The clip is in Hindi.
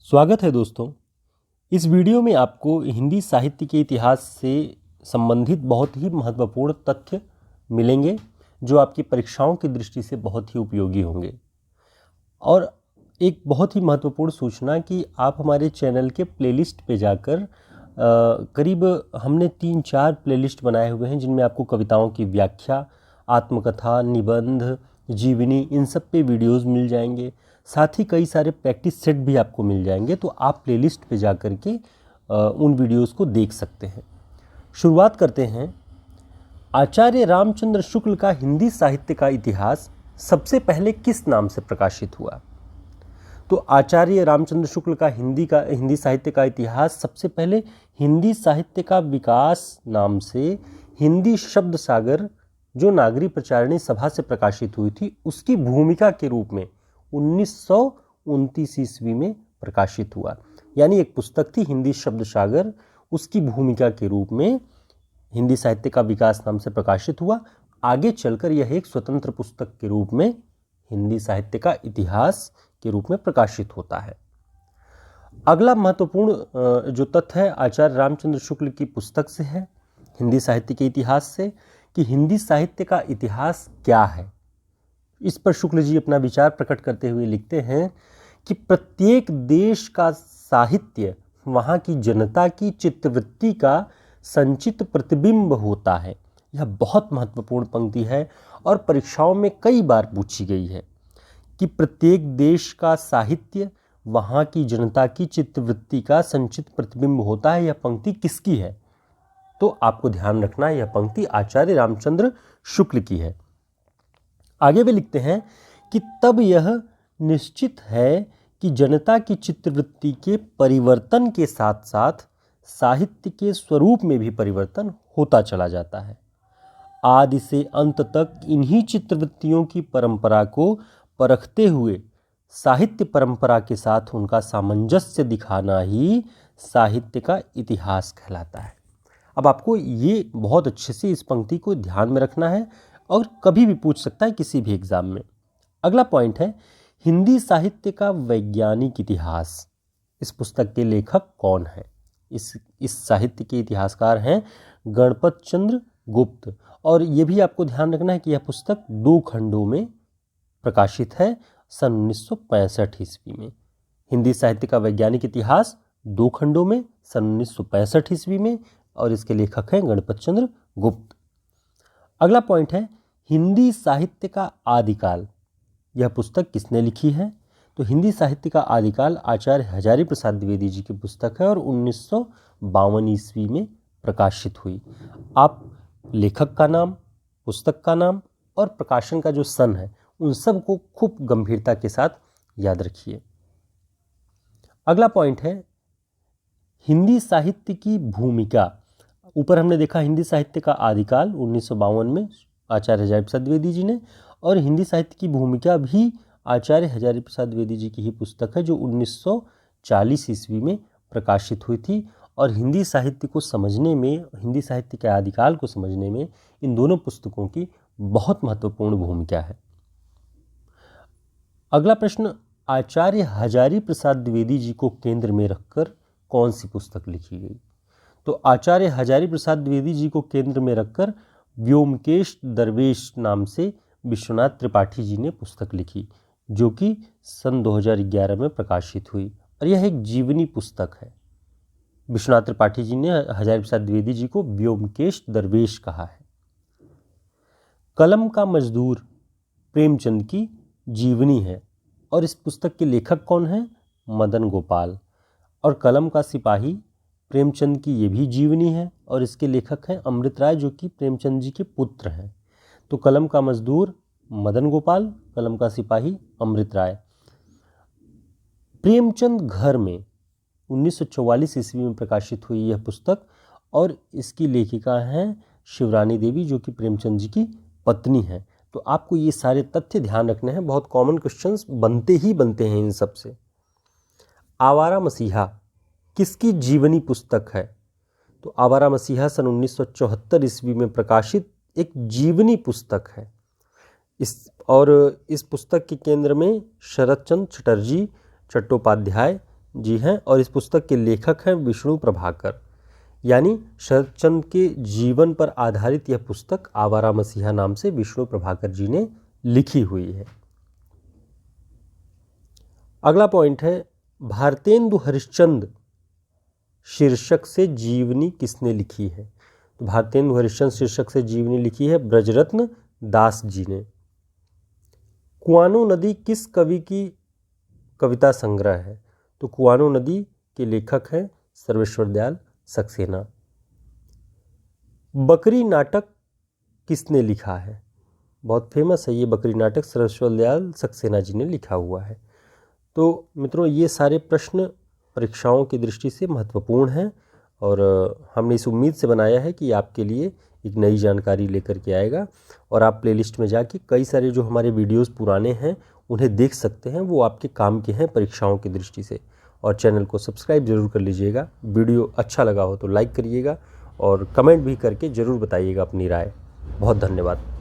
स्वागत है दोस्तों। इस वीडियो में आपको हिंदी साहित्य के इतिहास से संबंधित बहुत ही महत्वपूर्ण तथ्य मिलेंगे जो आपकी परीक्षाओं की दृष्टि से बहुत ही उपयोगी होंगे। और एक बहुत ही महत्वपूर्ण सूचना कि आप हमारे चैनल के प्लेलिस्ट पे जाकर करीब हमने 3-4 प्लेलिस्ट बनाए हुए हैं जिनमें आपको कविताओं की व्याख्या, आत्मकथा, निबंध, जीवनी, इन सब पे वीडियोस मिल जाएंगे। साथ ही कई सारे प्रैक्टिस सेट भी आपको मिल जाएंगे, तो आप प्लेलिस्ट पे जा कर के उन वीडियोस को देख सकते हैं। शुरुआत करते हैं। आचार्य रामचंद्र शुक्ल का हिंदी साहित्य का इतिहास सबसे पहले किस नाम से प्रकाशित हुआ? तो आचार्य रामचंद्र शुक्ल का हिंदी साहित्य का इतिहास सबसे पहले हिंदी साहित्य का विकास नाम से हिंदी शब्द सागर जो नागरी प्रचारणी सभा से प्रकाशित हुई थी उसकी भूमिका के रूप में 1929 ईस्वी में प्रकाशित हुआ। यानी एक पुस्तक थी हिंदी शब्द सागर, उसकी भूमिका के रूप में हिंदी साहित्य का विकास नाम से प्रकाशित हुआ। आगे चलकर यह एक स्वतंत्र पुस्तक के रूप में हिंदी साहित्य का इतिहास के रूप में प्रकाशित होता है। अगला महत्वपूर्ण जो तथ्य है आचार्य रामचंद्र शुक्ल की पुस्तक से है, हिंदी साहित्य के इतिहास से, कि हिंदी साहित्य का इतिहास क्या है। इस पर शुक्ल जी अपना विचार प्रकट करते हुए लिखते हैं कि प्रत्येक देश का साहित्य वहाँ की जनता की चित्तवृत्ति का संचित प्रतिबिंब होता है। यह बहुत महत्वपूर्ण पंक्ति है और परीक्षाओं में कई बार पूछी गई है कि प्रत्येक देश का साहित्य वहाँ की जनता की चित्तवृत्ति का संचित प्रतिबिंब होता है। यह पंक्ति किसकी है? तो आपको ध्यान रखना यह पंक्ति आचार्य रामचंद्र शुक्ल की है। आगे वे लिखते हैं कि तब यह निश्चित है कि जनता की चित्तवृत्ति के परिवर्तन के साथ साथ साहित्य के स्वरूप में भी परिवर्तन होता चला जाता है। आदि से अंत तक इन्हीं चित्तवृत्तियों की परंपरा को परखते हुए साहित्य परंपरा के साथ उनका सामंजस्य दिखाना ही साहित्य का इतिहास कहलाता है। अब आपको ये बहुत अच्छे से इस पंक्ति को ध्यान में रखना है और कभी भी पूछ सकता है किसी भी एग्जाम में। अगला पॉइंट है हिंदी साहित्य का वैज्ञानिक इतिहास। इस पुस्तक के लेखक कौन है? इस साहित्य के इतिहासकार हैं गणपत चंद्र गुप्त। और ये भी आपको ध्यान रखना है कि यह पुस्तक 2 खंडों में प्रकाशित है सन 1965 ईस्वी में। हिंदी साहित्य का वैज्ञानिक इतिहास 2 खंडों में सन 1965 ईस्वी में, और इसके लेखक हैं गणपत चंद्र गुप्त। अगला पॉइंट है हिंदी साहित्य का आदिकाल। यह पुस्तक किसने लिखी है? तो हिंदी साहित्य का आदिकाल आचार्य हजारी प्रसाद द्विवेदी जी की पुस्तक है और 1952 ईस्वी में प्रकाशित हुई। आप लेखक का नाम, पुस्तक का नाम और प्रकाशन का जो सन है उन सब को खूब गंभीरता के साथ याद रखिए। अगला पॉइंट है हिंदी साहित्य की भूमिका। ऊपर हमने देखा हिंदी साहित्य का आदिकाल 1952 में आचार्य हजारी प्रसाद द्विवेदी जी ने, और हिंदी साहित्य की भूमिका भी आचार्य हजारी प्रसाद द्विवेदी जी की ही पुस्तक है जो 1940 ईस्वी में प्रकाशित हुई थी। और हिंदी साहित्य को समझने में, हिंदी साहित्य के आदिकाल को समझने में इन दोनों पुस्तकों की बहुत महत्वपूर्ण भूमिका है। अगला प्रश्न, आचार्य हजारी प्रसाद द्विवेदी जी को केंद्र में रखकर कौन सी पुस्तक लिखी गई? तो आचार्य हजारी प्रसाद द्विवेदी जी को केंद्र में रखकर व्योमकेश दरवेश नाम से विश्वनाथ त्रिपाठी जी ने पुस्तक लिखी जो कि सन 2011 में प्रकाशित हुई, और यह एक जीवनी पुस्तक है। विश्वनाथ त्रिपाठी जी ने हजारी प्रसाद द्विवेदी जी को व्योमकेश दरवेश कहा है। कलम का मजदूर प्रेमचंद की जीवनी है, और इस पुस्तक के लेखक कौन हैं? मदन गोपाल। और कलम का सिपाही प्रेमचंद की ये भी जीवनी है और इसके लेखक हैं अमृत राय जो कि प्रेमचंद जी के पुत्र हैं। तो कलम का मजदूर मदन गोपाल, कलम का सिपाही अमृत राय। प्रेमचंद घर में 1944 ईस्वी में प्रकाशित हुई यह पुस्तक, और इसकी लेखिका हैं शिवरानी देवी जो कि प्रेमचंद जी की पत्नी हैं। तो आपको ये सारे तथ्य ध्यान रखने हैं, बहुत कॉमन क्वेश्चंस बनते हैं इन सब से। आवारा मसीहा किसकी जीवनी पुस्तक है? तो आवारा मसीहा सन 1974 ईस्वी में प्रकाशित एक जीवनी पुस्तक है। इस पुस्तक के केंद्र में शरत चंद्र चटर्जी चट्टोपाध्याय जी हैं और इस पुस्तक के लेखक हैं विष्णु प्रभाकर। यानी शरतचंद्र के जीवन पर आधारित यह पुस्तक आवारा मसीहा नाम से विष्णु प्रभाकर जी ने लिखी हुई है। अगला पॉइंट है भारतेंदु हरिश्चंद्र शीर्षक से जीवनी किसने लिखी है? तो भारतेंदु हरिश्चंद्र शीर्षक से जीवनी लिखी है ब्रजरत्न दास जी ने। कुआनो नदी किस कवि की कविता संग्रह है? तो कुआनो नदी के लेखक हैं सर्वेश्वर दयाल सक्सेना। बकरी नाटक किसने लिखा है? बहुत फेमस है ये बकरी नाटक, सर्वेश्वर दयाल सक्सेना जी ने लिखा हुआ है। तो मित्रों, ये सारे प्रश्न परीक्षाओं की दृष्टि से महत्वपूर्ण हैं और हमने इस उम्मीद से बनाया है कि आपके लिए एक नई जानकारी लेकर के आएगा और आप प्लेलिस्ट में जाके कई सारे जो हमारे वीडियोस पुराने हैं उन्हें देख सकते हैं, वो आपके काम के हैं परीक्षाओं की दृष्टि से। और चैनल को सब्सक्राइब जरूर कर लीजिएगा। वीडियो अच्छा लगा हो तो लाइक करिएगा और कमेंट भी करके ज़रूर बताइएगा अपनी राय। बहुत धन्यवाद।